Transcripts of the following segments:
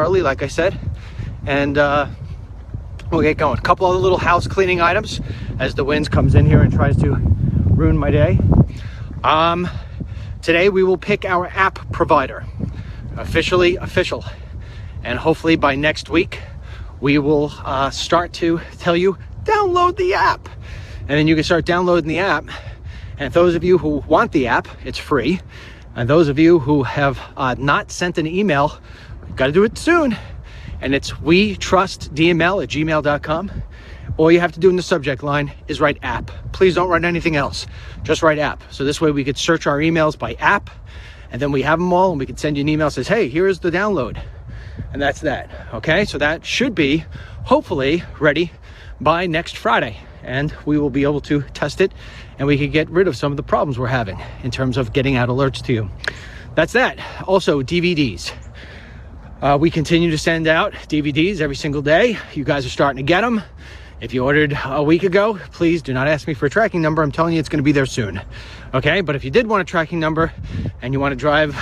early, like I said, and we'll get going. A couple other little house cleaning items as the wind comes in here and tries to ruin my day. Today we will pick our app provider, officially official, and hopefully by next week we will start to tell you download the app, and then you can start downloading the app. And those of you who want the app, it's free. And those of you who have not sent an email, you've got to do it soon. And it's wetrustdml@gmail.com. All you have to do in the subject line is write app. Please don't write anything else. Just write app. So this way we could search our emails by app, and then we have them all, and we can send you an email that says, hey, here is the download. And that's that. Okay, so that should be hopefully ready by next Friday, and we will be able to test it, and we can get rid of some of the problems we're having in terms of getting out alerts to you. That's that. Also, DVDs. We continue to send out DVDs every single day. You guys are starting to get them. If you ordered a week ago, please do not ask me for a tracking number. I'm telling you it's going to be there soon. Okay, but if you did want a tracking number and you want to drive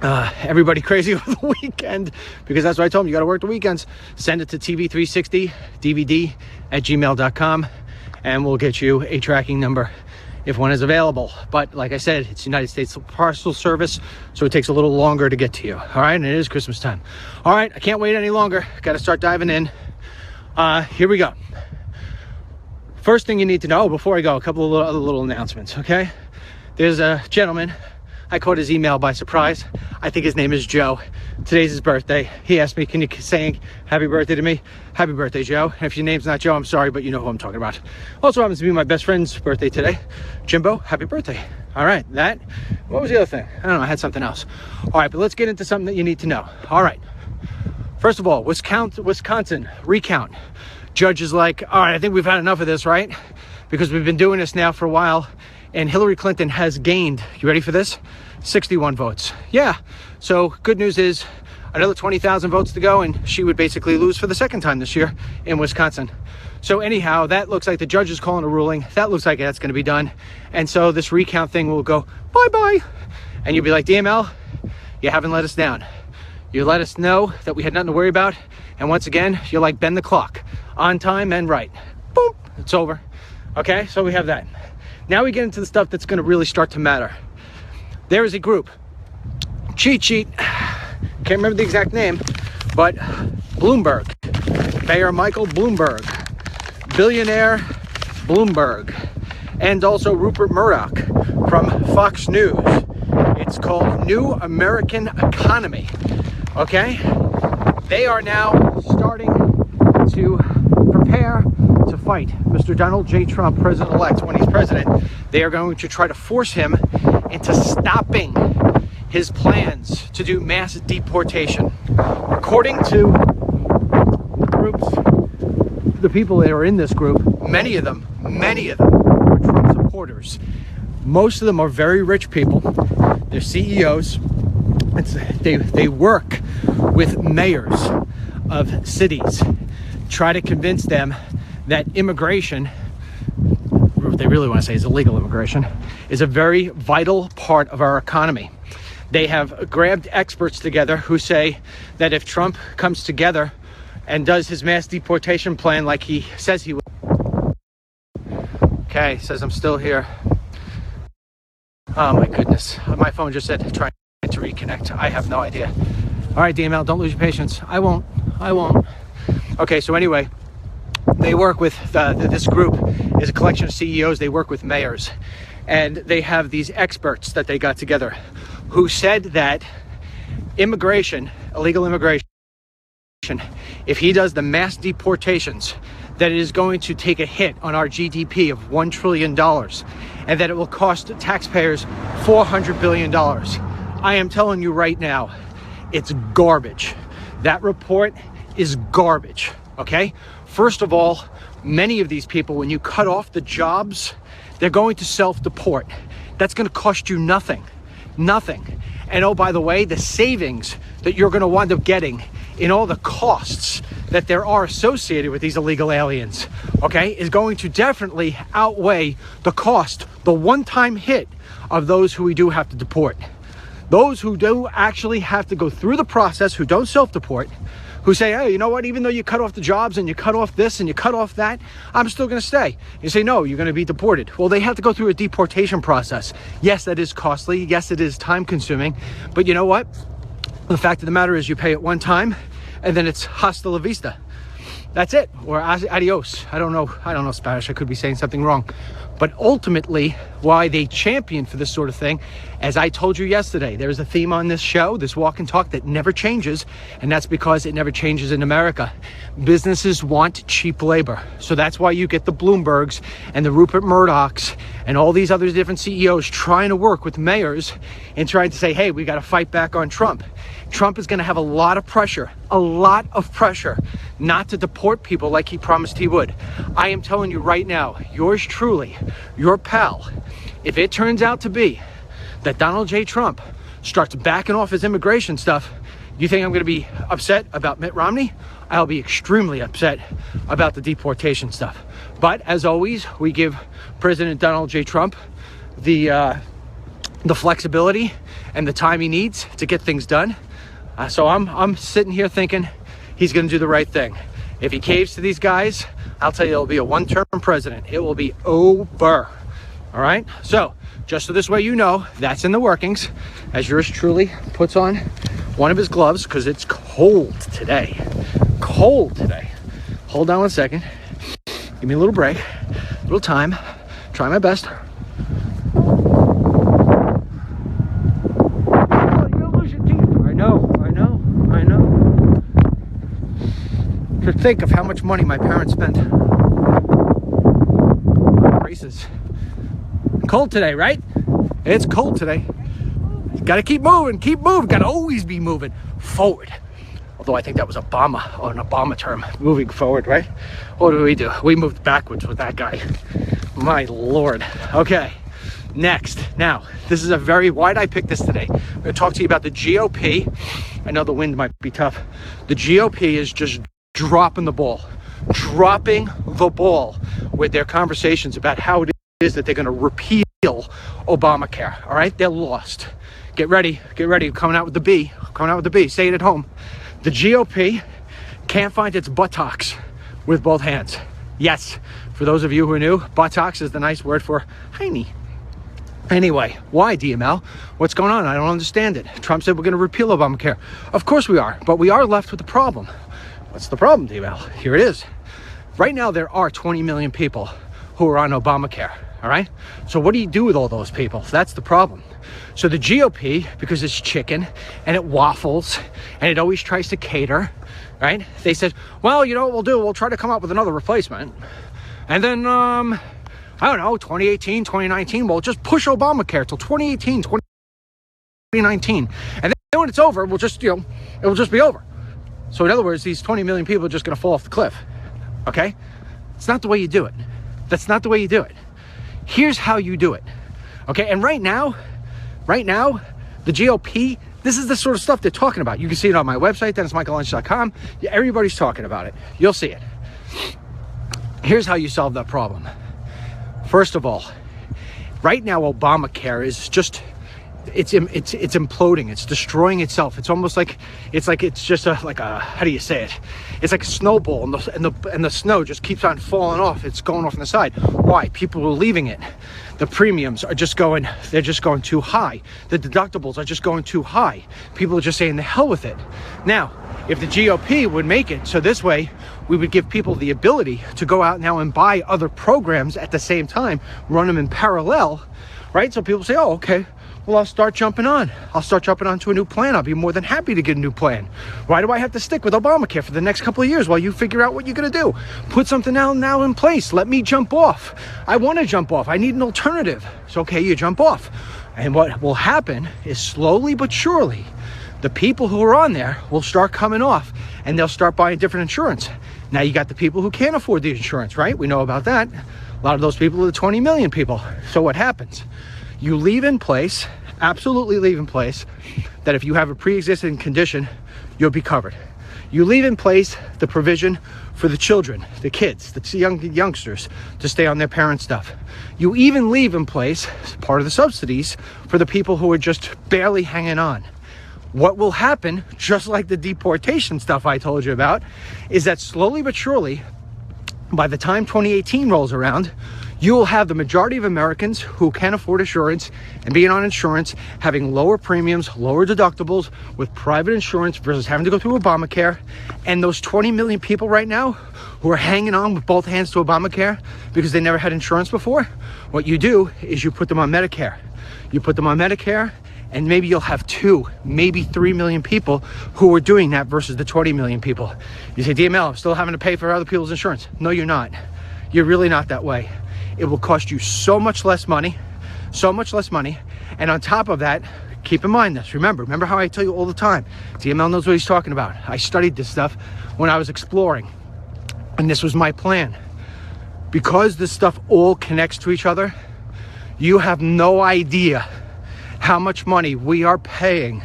everybody crazy over the weekend, because that's what I told them, you got to work the weekends, send it to tv360dvd@gmail.com, and we'll get you a tracking number if one is available. But like I said, it's United States Parcel Service, so it takes a little longer to get to you. All right, and it is Christmas time. All right, I can't wait any longer. Got to start diving in. Here we go. First thing you need to know before I go, a couple of other little announcements. Okay, there's a gentleman, I caught his email by surprise. I think his name is Joe. Today's his birthday. He asked me, can you say happy birthday to me? Happy birthday, Joe. And if your name's not Joe, I'm sorry, but you know who I'm talking about. Also happens to be my best friend's birthday today. Jimbo, happy birthday. All right, what was the other thing? I don't know, I had something else. All right, but let's get into something that you need to know. All right, first of all, Wisconsin recount. Judge is like, all right, I think we've had enough of this, right? Because we've been doing this now for a while, and Hillary Clinton has gained, you ready for this? 61 votes. Yeah, so good news is another 20,000 votes to go, and she would basically lose for the second time this year in Wisconsin. So anyhow, that looks like the judge is calling a ruling. That looks like that's going to be done. And so this recount thing will go bye-bye. And you'll be like, DML, you haven't let us down. You let us know that we had nothing to worry about. And once again, you're like bend the clock. On time and right. Boom, it's over. Okay, so we have that. Now we get into the stuff that's going to really start to matter. There is a group, cheat sheet, can't remember the exact name, but Bloomberg, Mayor Michael Bloomberg, billionaire Bloomberg, and also Rupert Murdoch from Fox News. It's called New American Economy, okay? They are now starting to prepare to fight Mr. Donald J. Trump, president-elect, when he's president. They are going to try to force him into stopping his plans to do mass deportation. According to the people that are in this group, many of them are Trump supporters. Most of them are very rich people. They're CEOs. They work with mayors of cities, try to convince them that immigration, what they really want to say is illegal immigration, is a very vital part of our economy. They have grabbed experts together who say that if Trump comes together and does his mass deportation plan like he says he will. Okay, says I'm still here. Oh my goodness. My phone just said trying to reconnect. I have no idea. All right, DML, don't lose your patience. I won't. Okay, so anyway, they work with, this group is a collection of CEOs. They work with mayors, and they have these experts that they got together who said that immigration, illegal immigration, if he does the mass deportations, that it is going to take a hit on our GDP of $1 trillion, and that it will cost taxpayers $400 billion. I am telling you right now, it's garbage. That report is garbage, okay? First of all, many of these people, when you cut off the jobs, they're going to self-deport. That's going to cost you nothing. And oh, by the way, the savings that you're going to wind up getting in all the costs that there are associated with these illegal aliens, okay, is going to definitely outweigh the cost, the one-time hit of those who we do have to deport. Those who do actually have to go through the process, who don't self-deport, who say, hey, you know what, even though you cut off the jobs and you cut off this and you cut off that, I'm still going to stay. You say, no, you're going to be deported. Well, they have to go through a deportation process. Yes, that is costly. Yes, it is time consuming. But you know what? The fact of the matter is you pay it one time and then it's hasta la vista. That's it. Or adios. I don't know Spanish. I could be saying something wrong. But ultimately, why they champion for this sort of thing, as I told you yesterday, there's a theme on this show, this walk and talk, that never changes, and that's because it never changes in America. Businesses want cheap labor. So that's why you get the Bloombergs and the Rupert Murdochs and all these other different CEOs trying to work with mayors and trying to say, hey, we got to fight back on Trump. Trump is going to have a lot of pressure not to deport people like he promised he would. I am telling you right now, yours truly, your pal, if it turns out to be that Donald J. Trump starts backing off his immigration stuff, you think I'm going to be upset about Mitt Romney? I'll be extremely upset about the deportation stuff. But as always, we give President Donald J. Trump the flexibility and the time he needs to get things done. So I'm sitting here thinking he's going to do the right thing. If he caves to these guys, I'll tell you, it'll be a one-term president. It will be over. All right? So just so this way you know, that's in the workings, as yours truly puts on one of his gloves because it's cold today. Cold today. Hold on one second. Give me a little break, a little time. Try my best. To think of how much money my parents spent on races. Cold today, right? It's cold today. You gotta keep moving, gotta always be moving forward. Although I think that was an Obama term, moving forward, right? What do? We moved backwards with that guy. My Lord. Okay, next. Now, this is why did I pick this today? I'm gonna talk to you about the GOP. I know the wind might be tough. The GOP is just dropping the ball with their conversations about how it is that they're going to repeal Obamacare. All right, they're lost. Get ready. Coming out with the B. Say it at home. The GOP can't find its buttocks with both hands. Yes, for those of you who are new, buttocks is the nice word for hiney. Anyway, why DML? What's going on? I don't understand it. Trump said we're going to repeal Obamacare. Of course we are, but we are left with a problem. What's the problem, DML? Here it is. Right now, there are 20 million people who are on Obamacare, all right? So what do you do with all those people? That's the problem. So the GOP, because it's chicken and it waffles and it always tries to cater, right? They said, well, you know what we'll do? We'll try to come up with another replacement. And then, I don't know, 2018, 2019, we'll just push Obamacare till 2018, 2019. And then when it's over, we'll just, it will just be over. So in other words, these 20 million people are just going to fall off the cliff, okay? It's not the way you do it. That's not the way you do it. Here's how you do it, okay? And right now, the GOP, this is the sort of stuff they're talking about. You can see it on my website, DennisMichaelLynch.com. Everybody's talking about it. You'll see it. Here's how you solve that problem. First of all, right now, Obamacare is just... It's imploding. It's destroying itself. It's almost like it's just like a how do you say it? It's like a snowball, and the snow just keeps on falling off. It's going off on the side. Why? People are leaving it. The premiums are just going. They're just going too high. The deductibles are just going too high. People are just saying the hell with it. Now, if the GOP would make it so this way, we would give people the ability to go out now and buy other programs at the same time, run them in parallel, right? So people say, oh, okay. Well, I'll start jumping on to a new plan. I'll be more than happy to get a new plan. Why do I have to stick with Obamacare for the next couple of years while you figure out what you're going to do? Put something now in place. Let me jump off. I want to jump off. I need an alternative. So, okay, you jump off. And what will happen is slowly but surely, the people who are on there will start coming off and they'll start buying different insurance. Now you got the people who can't afford the insurance, right? We know about that. A lot of those people are the 20 million people. So what happens? You leave in place, absolutely leave in place, that if you have a pre-existing condition, you'll be covered. You leave in place the provision for the children, the kids, the youngsters to stay on their parents' stuff. You even leave in place part of the subsidies for the people who are just barely hanging on. What will happen, just like the deportation stuff I told you about, is that slowly but surely, by the time 2018 rolls around, you will have the majority of Americans who can afford insurance and being on insurance having lower premiums, lower deductibles with private insurance versus having to go through Obamacare. And those 20 million people right now who are hanging on with both hands to Obamacare because they never had insurance before, what you do is you put them on Medicare. You put them on Medicare, and maybe you'll have 2, maybe 3 million people who are doing that versus the 20 million people. You say, DML, I'm still having to pay for other people's insurance. No, you're not. You're really not that way. It will cost you so much less money. And on top of that, keep in mind this. Remember how I tell you all the time, DML knows what he's talking about. I studied this stuff when I was exploring, and this was my plan. Because this stuff all connects to each other, you have no idea how much money we are paying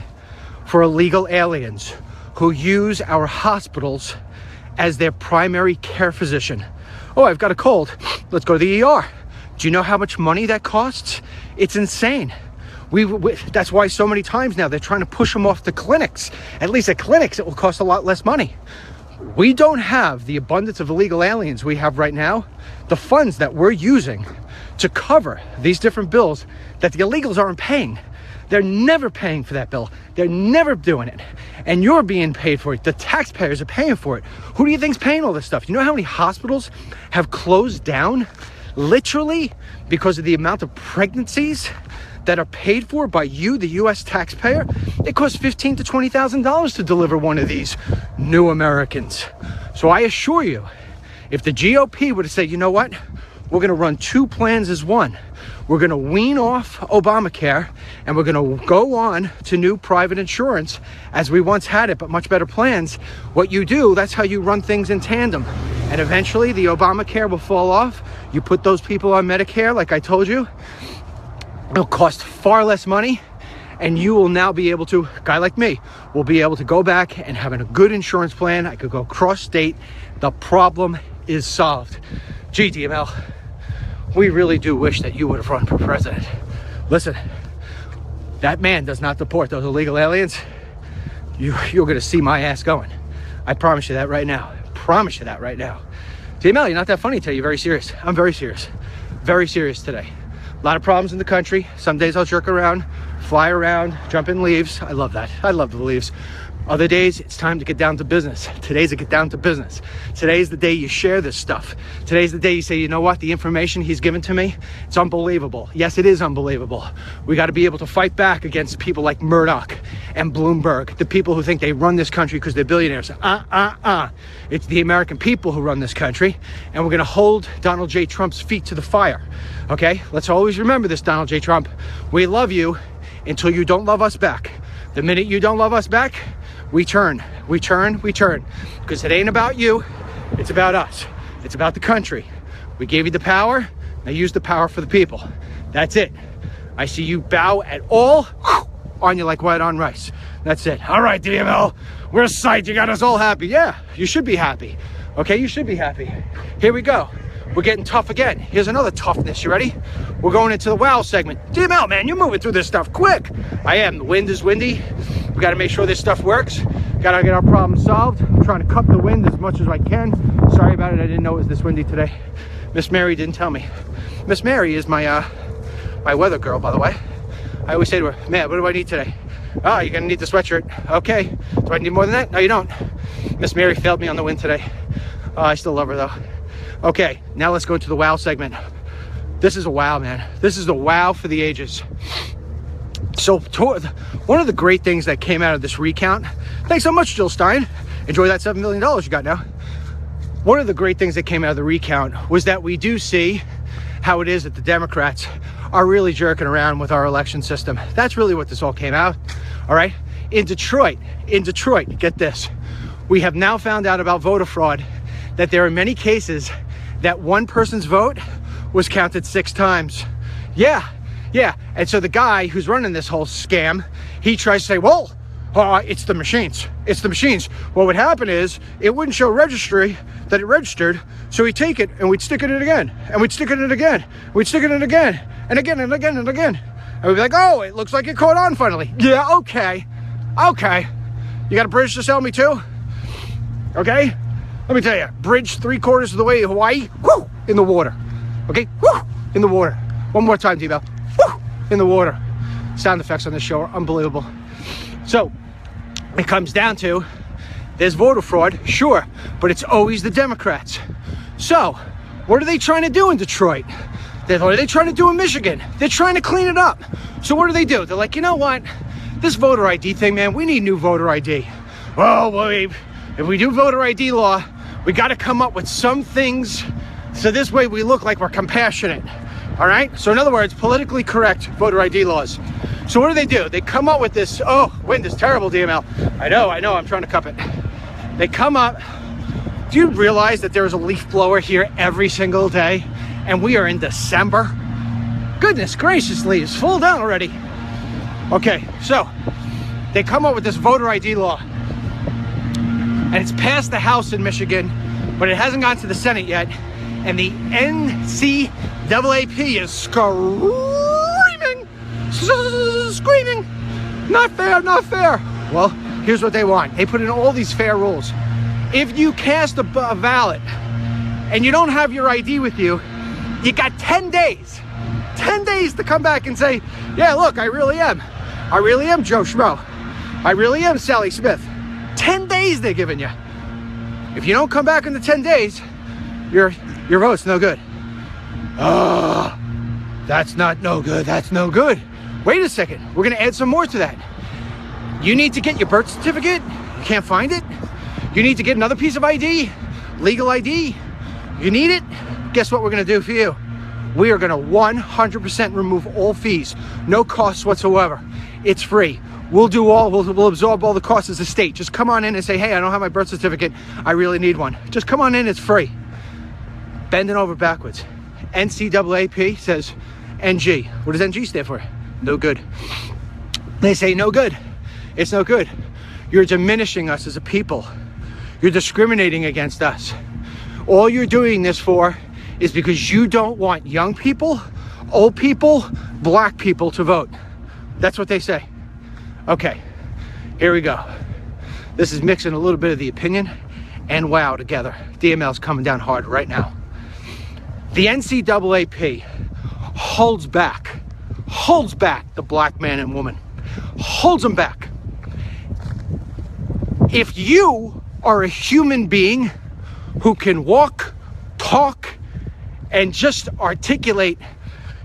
for illegal aliens who use our hospitals as their primary care physician. Oh, I've got a cold. Let's go to the ER. Do you know how much money that costs? It's insane. That's why so many times now they're trying to push them off the clinics. At least at clinics, it will cost a lot less money. We don't have the abundance of illegal aliens we have right now. The funds that we're using to cover these different bills that the illegals aren't paying. They're never paying for that bill. They're never doing it. And you're being paid for it. The taxpayers are paying for it. Who do you think's paying all this stuff? You know how many hospitals have closed down literally because of the amount of pregnancies that are paid for by you, the US taxpayer? It costs $15,000 to $20,000 to deliver one of these new Americans. So I assure you, if the GOP would have said, you know what? We're going to run 2 plans as one. We're going to wean off Obamacare and we're going to go on to new private insurance as we once had it, but much better plans. What you do, that's how you run things in tandem. And eventually the Obamacare will fall off. You put those people on Medicare, like I told you. It'll cost far less money. And you will now be able to, a guy like me, will be able to go back and having a good insurance plan. I could go cross state. The problem is solved. Gee, DML, we really do wish that you would have run for president. Listen, that man does not deport those illegal aliens. You're going to see my ass going. I promise you that right now. DML, you're not that funny today. You're very serious. I'm very serious. Very serious today. A lot of problems in the country. Some days I'll jerk around, fly around, jump in leaves. I love that. I love the leaves. Other days, it's time to get down to business. Today's a get down to business. Today's the day you share this stuff. Today's the day you say, you know what? The information he's given to me, it's unbelievable. Yes, it is unbelievable. We got to be able to fight back against people like Murdoch and Bloomberg, the people who think they run this country because they're billionaires. It's the American people who run this country, and we're going to hold Donald J. Trump's feet to the fire. Okay? Let's always remember this, Donald J. Trump. We love you until you don't love us back. The minute you don't love us back, we turn, because it ain't about you, it's about us. It's about the country. We gave you the power, now use the power for the people. That's it. I see you bow at all, on you like white on rice. That's it. All right, DML, we're psyched. You got us all happy. Yeah, you should be happy. Okay, you should be happy. Here we go. We're getting tough again. Here's another toughness. You ready? We're going into the wow segment. DML, man, you're moving through this stuff quick. I am. The wind is windy. We got to make sure this stuff works. Got to get our problem solved. I'm trying to cut the wind as much as I can. Sorry about it. I didn't know it was this windy today. Miss Mary didn't tell me. Miss Mary is my my weather girl, by the way. I always say to her, man, what do I need today? Oh, you're going to need the sweatshirt. Okay. Do I need more than that? No, you don't. Miss Mary failed me on the wind today. I still love her, though. Okay, now let's go to the wow segment. This is a wow, man. This is the wow for the ages. So one of the great things that came out of this recount, thanks so much, Jill Stein. Enjoy that $7 million you got now. One of the great things that came out of the recount was that we do see how it is that the Democrats are really jerking around with our election system. That's really what this all came out. All right. In Detroit, get this. We have now found out about voter fraud, that there are many cases that one person's vote was counted 6 times. Yeah. And so the guy who's running this whole scam, he tries to say, well, oh, it's the machines. It's the machines. What would happen is it wouldn't show registry that it registered. So we'd take it and we'd stick it in again. And we'd stick it in again. We'd stick it in again. And again and again and again. And we'd be like, oh, it looks like it caught on finally. Yeah, okay. Okay. You got a bridge to sell me too? Okay? Let me tell you, bridge 3/4 of the way to Hawaii, whoo, in the water. Okay? Whoo, in the water. One more time, D-Bell. Whoo, in the water. Sound effects on this show are unbelievable. So, it comes down to, there's voter fraud, sure, but it's always the Democrats. So, what are they trying to do in Detroit? What are they trying to do in Michigan? They're trying to clean it up. So what do? They're like, you know what? This voter ID thing, man, we need new voter ID. Well, if we do voter ID law, we got to come up with some things so this way we look like we're compassionate. All right? So in other words, politically correct voter ID laws. So what do? They come up with this, oh, wind is terrible, DML. I know, I'm trying to cup it. They come up, do you realize that there is a leaf blower here every single day? And we are in December? Goodness gracious, leaves, fall down already. Okay, so they come up with this voter ID law. And it's passed the House in Michigan, but it hasn't gone to the Senate yet. And the NCAAP is screaming, not fair, not fair. Well, here's what they want. They put in all these fair rules. If you cast a ballot and you don't have your ID with you, you got 10 days. 10 days to come back and say, yeah, look, I really am Joe Schmo. I really am Sally Smith. 10 days they're giving you. If you don't come back in the 10 days, your vote's no good. Oh, that's not no good. That's no good. Wait a second. We're going to add some more to that. You need to get your birth certificate. You can't find it. You need to get another piece of ID, legal ID. You need it. Guess what we're going to do for you? We are going to 100% remove all fees, no costs whatsoever. It's free. We'll absorb all the costs as a state. Just come on in and say, hey, I don't have my birth certificate. I really need one. Just come on in. It's free. Bending over backwards. NCAAP says NG. What does NG stand for? No good. They say no good. It's no good. You're diminishing us as a people. You're discriminating against us. All you're doing this for is because you don't want young people, old people, black people to vote. That's what they say. Okay, here we go. This is mixing a little bit of the opinion and wow together. DML's coming down hard right now. The NCAAP holds back the black man and woman, holds them back. If you are a human being who can walk, talk, and just articulate,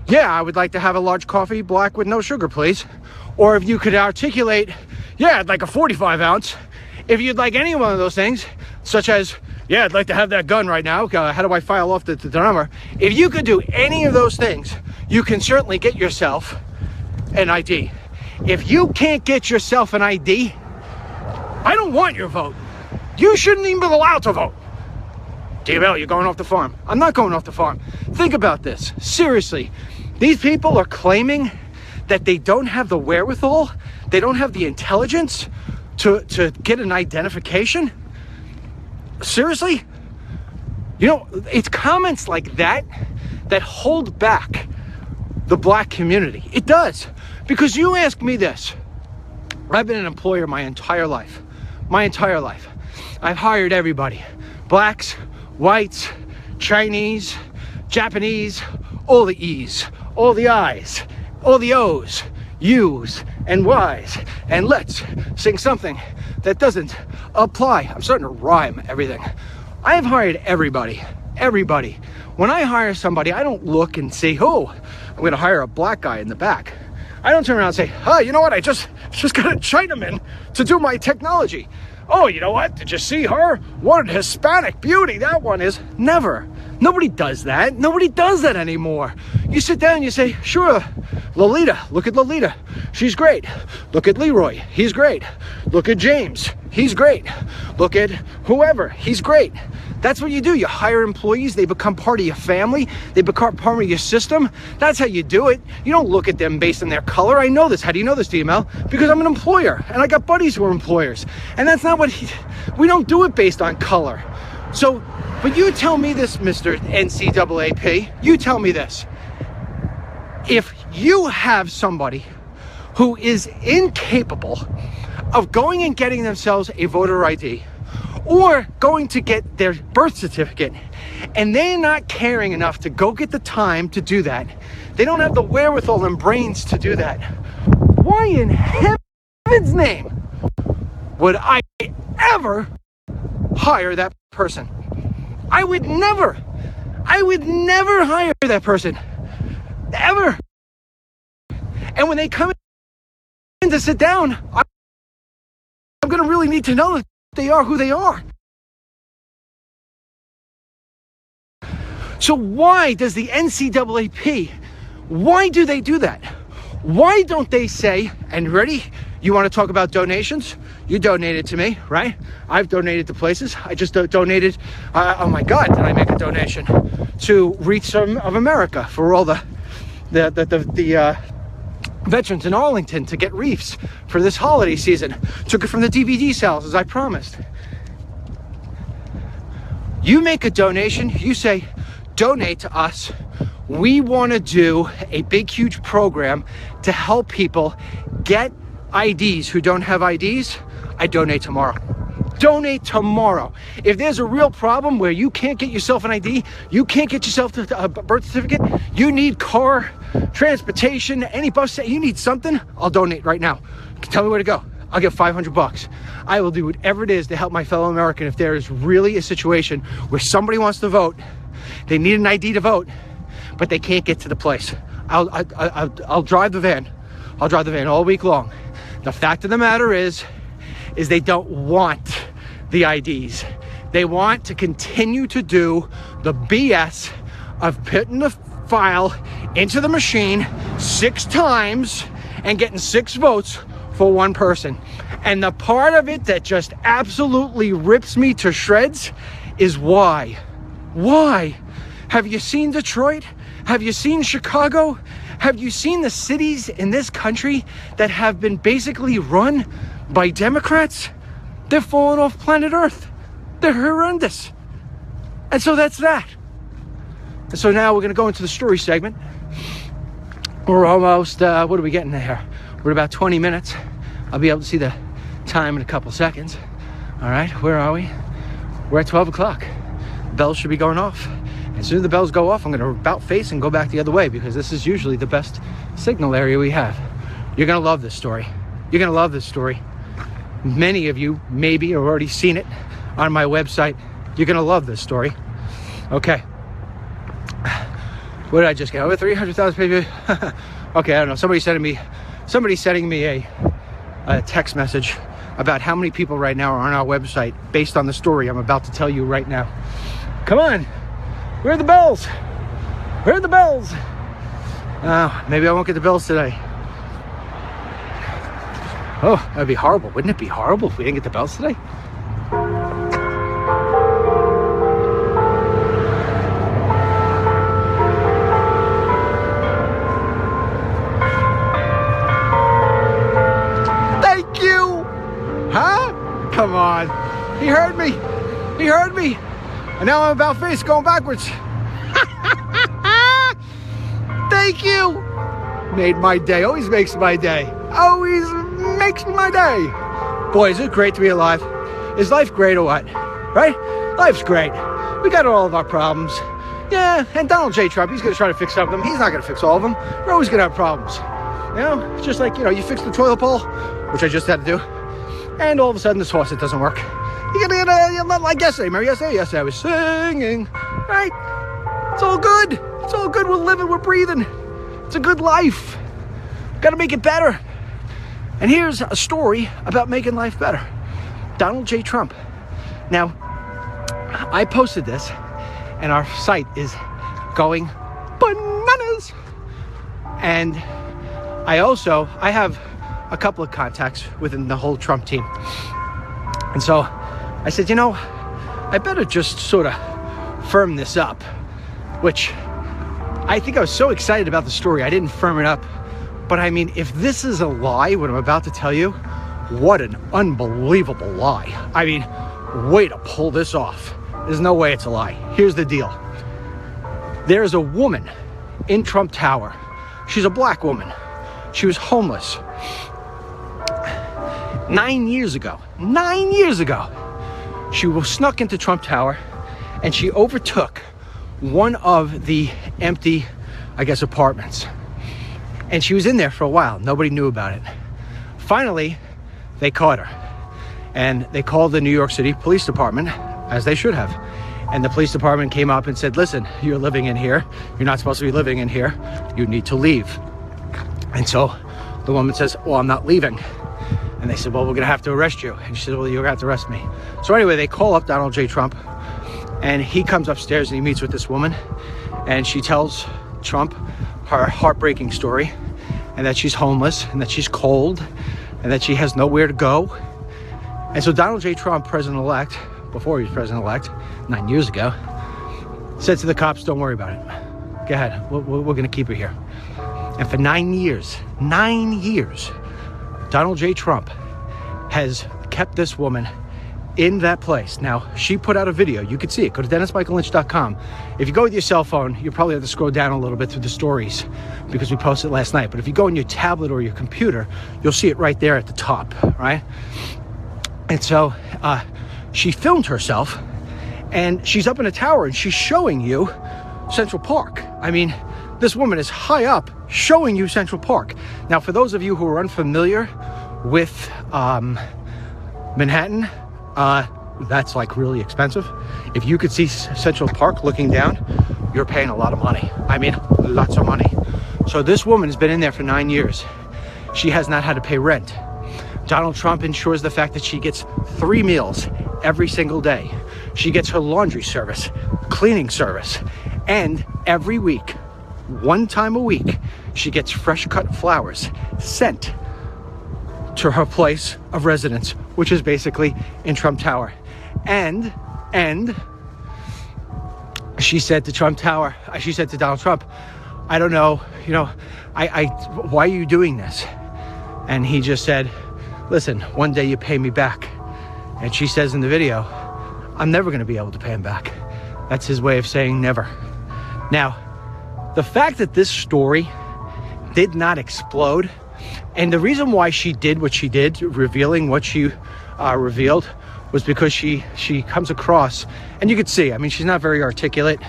yeah, I would like to have a large coffee, black with no sugar, please. Or if you could articulate, yeah, I'd like a 45 ounce. If you'd like any one of those things, such as, yeah, I'd like to have that gun right now. How do I file off the number? If you could do any of those things, you can certainly get yourself an ID. If you can't get yourself an ID, I don't want your vote. You shouldn't even be allowed to vote. DML, you're going off the farm. I'm not going off the farm. Think about this. Seriously, these people are claiming that they don't have the wherewithal, they don't have the intelligence to get an identification. Seriously? You know, it's comments like that that hold back the black community. It does. Because you ask me this. I've been an employer my entire life. My entire life. I've hired everybody. Blacks, whites, Chinese, Japanese, all the E's, all the I's, all the O's, U's, and Y's. And let's sing something that doesn't apply. I'm starting to rhyme everything. I have hired everybody. Everybody. When I hire somebody, I don't look and say, oh, I'm going to hire a black guy in the back. I don't turn around and say, oh, you know what? I just got a Chinaman to do my technology. Oh, you know what? Did you see her? What a Hispanic beauty that one is. Never. Nobody does that. Nobody does that anymore. You sit down and you say, sure, Lolita. Look at Lolita. She's great. Look at Leroy. He's great. Look at James. He's great. Look at whoever. He's great. That's what you do. You hire employees. They become part of your family. They become part of your system. That's how you do it. You don't look at them based on their color. I know this. How do you know this, DML? Because I'm an employer, and I got buddies who are employers. And that's not what we don't do it based on color. So, but you tell me this, Mr. NCAAP. You tell me this. If you have somebody who is incapable of going and getting themselves a voter ID, or going to get their birth certificate, and they're not caring enough to go get the time to do that, they don't have the wherewithal and brains to do that, why in heaven's name would I ever hire that person? I would never hire that person, ever. And when they come in to sit down, I'm going to really need to know that they are who they are. So why does the NCAAP, why do they do that? Why don't they say, and ready, you want to talk about donations? You donated to me, right? I've donated to places. I just donated, oh my God, did I make a donation to Reach of America for all the veterans in Arlington to get wreaths for this holiday season. Took it from the DVD sales as I promised. You make a donation, you say, donate to us. We want to do a big, huge program to help people get IDs who don't have IDs. I donate tomorrow. Donate tomorrow. If there's a real problem where you can't get yourself an ID, you can't get yourself a birth certificate, you need car, transportation, any bus, you need something, I'll donate right now. Tell me where to go. I'll give $500. I will do whatever it is to help my fellow American. If there is really a situation where somebody wants to vote, they need an ID to vote, but they can't get to the place, I'll drive the van. I'll drive the van all week long. The fact of the matter is they don't want the IDs. They want to continue to do the BS of putting the file into the machine 6 times and getting 6 votes for one person. And the part of it that just absolutely rips me to shreds is why? Why? Have you seen Detroit? Have you seen Chicago? Have you seen the cities in this country that have been basically run by Democrats? They're falling off planet Earth. They're horrendous. And so that's that. And so now we're going to go into the story segment. We're almost, what are we getting there? We're about 20 minutes. I'll be able to see the time in a couple seconds. All right, where are we? We're at 12 o'clock. Bells should be going off. As soon as the bells go off, I'm going to about face and go back the other way because this is usually the best signal area we have. You're going to love this story. You're going to love this story. Many of you maybe have already seen it on my website. You're going to love this story. Okay. What did I just get? Over 300,000 people? Okay, I don't know. Somebody's sending me a text message about how many people right now are on our website based on the story I'm about to tell you right now. Come on. Where are the bells? Where are the bells? Maybe I won't get the bells today. Oh, that'd be horrible. Wouldn't it be horrible if we didn't get the bells today? Thank you! Huh? Come on. He heard me. He heard me. And now I'm about face going backwards. Thank you. Made my day. Always makes my day. Always makes my day. Boy, is it great to be alive. Is life great or what? Right? Life's great. We got all of our problems. Yeah, and Donald J. Trump, he's going to try to fix some of them. He's not going to fix all of them. We're always going to have problems. You know, it's just like, you know, you fix the toilet bowl, which I just had to do, and all of a sudden this faucet doesn't work. You gotta like yesterday. Remember yesterday I was singing, right? It's all good. It's all good. We're living, we're breathing. It's a good life. Gotta make it better. And here's a story about making life better. Donald J. Trump. Now, I posted this, and our site is going bananas. And I have a couple of contacts within the whole Trump team. And so I said, you know, I better just sort of firm this up, which I think I was so excited about the story, I didn't firm it up. But I mean, if this is a lie, what I'm about to tell you, what an unbelievable lie. I mean, way to pull this off. There's no way it's a lie. Here's the deal. There's a woman in Trump Tower. She's a black woman. She was homeless. 9 years ago, she was snuck into Trump Tower and she overtook one of the empty, I guess, apartments. And she was in there for a while. Nobody knew about it. Finally, they caught her. And they called the New York City Police Department, as they should have. And the police department came up and said, listen, you're living in here. You're not supposed to be living in here. You need to leave. And so the woman says, well, I'm not leaving. And they said, well, we're going to have to arrest you. And she said, well, you're going to have to arrest me. So anyway, they call up Donald J. Trump. And he comes upstairs and he meets with this woman. And she tells Trump her heartbreaking story. And that she's homeless. And that she's cold. And that she has nowhere to go. And so Donald J. Trump, president-elect, before he was president-elect, 9 years ago, said to the cops, don't worry about it. Go ahead. We're going to keep her here. And for 9 years, Donald J. Trump has kept this woman in that place. Now, she put out a video. You could see it. Go to DennisMichaelLynch.com. If you go with your cell phone, you probably have to scroll down a little bit through the stories because we posted last night. But if you go on your tablet or your computer, you'll see it right there at the top, right? And so she filmed herself, and she's up in a tower, and she's showing you Central Park. I mean, this woman is high up showing you Central Park. Now, for those of you who are unfamiliar with Manhattan, that's like really expensive. If you could see Central Park looking down, you're paying a lot of money. I mean, lots of money. So this woman has been in there for 9 years. She has not had to pay rent. Donald Trump ensures the fact that she gets 3 meals every single day. She gets her laundry service, cleaning service, and every week, one time a week, she gets fresh cut flowers sent to her place of residence, which is basically in Trump Tower. And she said to Donald Trump, I don't know, why are you doing this? And he just said, listen, one day you pay me back. And she says in the video, I'm never going to be able to pay him back. That's his way of saying never. Now, the fact that this story did not explode, and the reason why she did what she did, revealing what she revealed, was because she comes across, and you could see, I mean, she's not very articulate.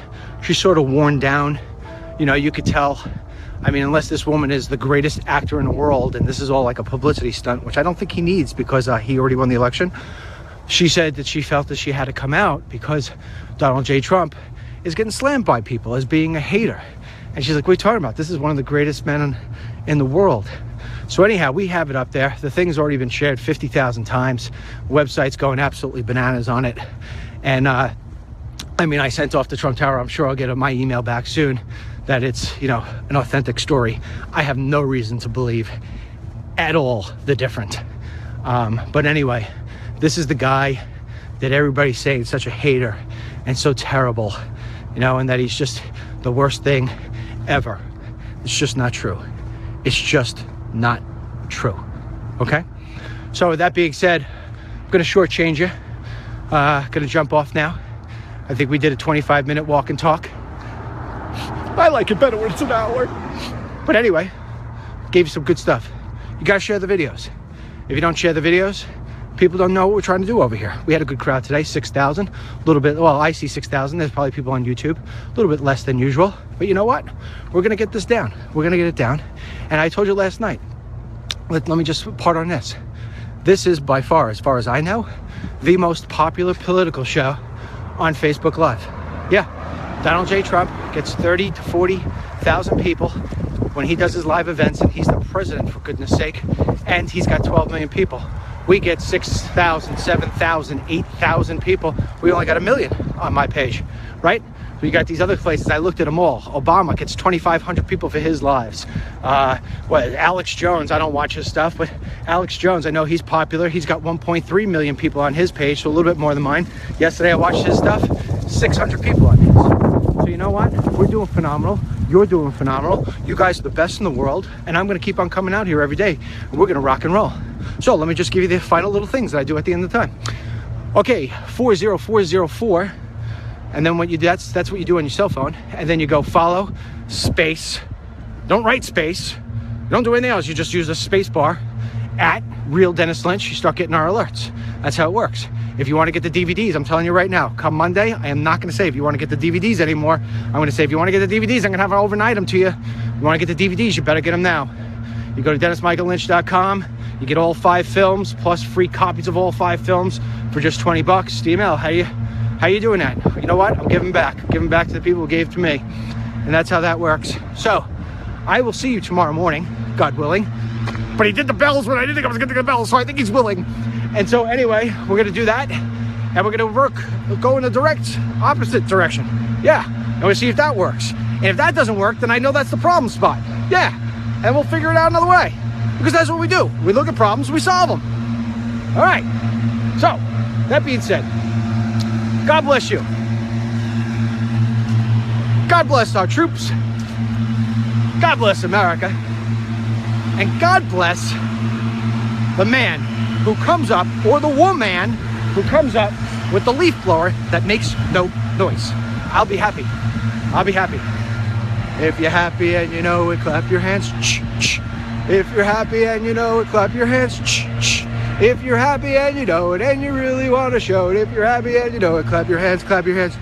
She's sort of worn down. You could tell. I mean, unless this woman is the greatest actor in the world, and this is all like a publicity stunt, which I don't think he needs because he already won the election. She said that she felt that she had to come out because Donald J. Trump is getting slammed by people as being a hater. And she's like, what are you talking about? This is one of the greatest men in the world. So anyhow, we have it up there. The thing's already been shared 50,000 times. The website's going absolutely bananas on it. And I sent off to Trump Tower. I'm sure I'll get my email back soon that it's, an authentic story. I have no reason to believe at all the different. But anyway, this is the guy that everybody's saying is such a hater and so terrible, and that he's just the worst thing ever. It's just not true. It's just not true. Okay? So with that being said, I'm going to shortchange you. Going to jump off now. I think we did a 25-minute walk and talk. I like it better when it's an hour. But anyway, gave you some good stuff. You got to share the videos. If you don't share the videos, people don't know what we're trying to do over here. We had a good crowd today, 6,000. A little bit, well, I see 6,000. There's probably people on YouTube. A little bit less than usual. But you know what? We're going to get this down. We're going to get it down. And I told you last night, let me just part on this. This is by far, as far as I know, the most popular political show on Facebook Live. Yeah, Donald J. Trump gets 30 to 40,000 people when he does his live events, and he's the president, for goodness sake, and he's got 12 million people. We get 6,000, 7,000, 8,000 people. We only got 1 million on my page, right? We got these other places. I looked at them all. Obama gets 2,500 people for his lives. Alex Jones, I don't watch his stuff, but Alex Jones, I know he's popular. He's got 1.3 million people on his page, so a little bit more than mine. Yesterday I watched his stuff, 600 people on his. So you know what? We're doing phenomenal. You're doing phenomenal. You guys are the best in the world, and I'm going to keep on coming out here every day. And we're going to rock and roll. So let me just give you the final little things that I do at the end of the time. Okay, 40404. And then that's what you do on your cell phone. And then you go follow, space. Don't write space. Don't do anything else. You just use a space bar at Real Dennis Lynch. You start getting our alerts. That's how it works. If you want to get the DVDs, I'm telling you right now, come Monday, I am not going to say if you want to get the DVDs anymore. I'm going to say if you want to get the DVDs, I'm going to have an overnight them to you. You want to get the DVDs, you better get them now. You go to DennisMichaelLynch.com. You get all 5 films plus free copies of all 5 films for just $20. DML, how you doing that? You know what? I'm giving back. Giving back to the people who gave to me. And that's how that works. So, I will see you tomorrow morning, God willing. But he did the bells when I didn't think I was going to do the bells, so I think he's willing. And so anyway, we're going to do that. And we're going to go in the direct opposite direction. Yeah. And we'll see if that works. And if that doesn't work, then I know that's the problem spot. Yeah. And we'll figure it out another way. Because that's what we do. We look at problems, we solve them. All right. So, that being said, God bless you. God bless our troops. God bless America. And God bless the man who comes up, or the woman who comes up with the leaf blower that makes no noise. I'll be happy. I'll be happy. If you're happy and you know it, clap your hands. If you're happy and you know it, clap your hands. If you're happy and you know it, and you really want to show it. If you're happy and you know it, clap your hands, clap your hands.